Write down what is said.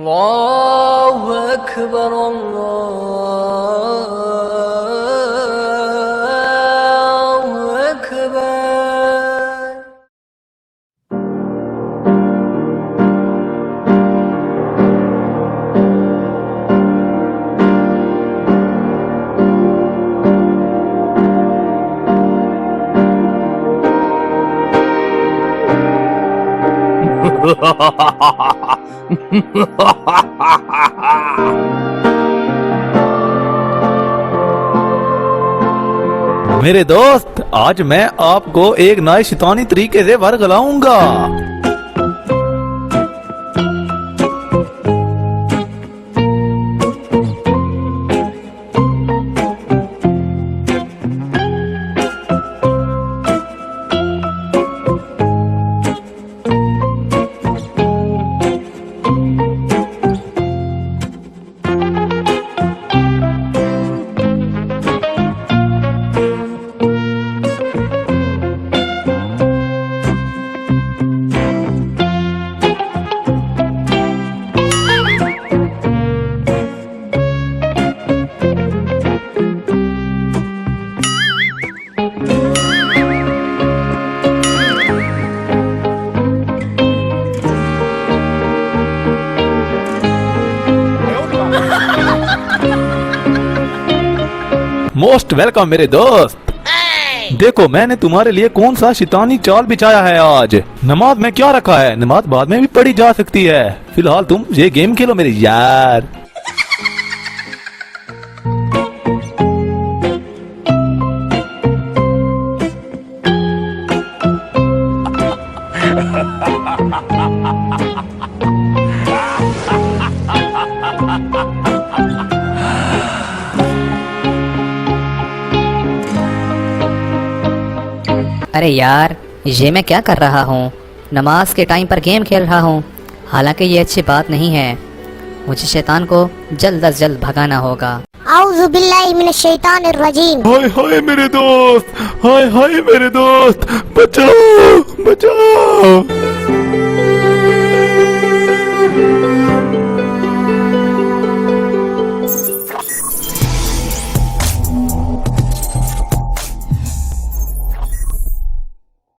अल्लाहु अकबर अल्लाहु अकबर। मेरे दोस्त, आज मैं आपको एक नए शैतानी तरीके से वर्गलाऊंगा। मोस्ट वेलकम मेरे दोस्त। देखो मैंने तुम्हारे लिए कौन सा शैतानी चाल बिछाया है आज। नमाज में क्या रखा है, नमाज बाद में भी पढ़ी जा सकती है। फिलहाल तुम ये गेम खेलो मेरे यार। अरे यार, ये मैं क्या कर रहा हूँ? नमाज के टाइम पर गेम खेल रहा हूँ। हालांकि ये अच्छी बात नहीं है। मुझे शैतान को जल्द अज जल्द भगाना होगा। आऊज़ु बिल्लाहि मिनश शैतानिर रजीम। हाय हाय मेरे दोस्त, हाय हाय मेरे दोस्त, बचाओ बचाओ।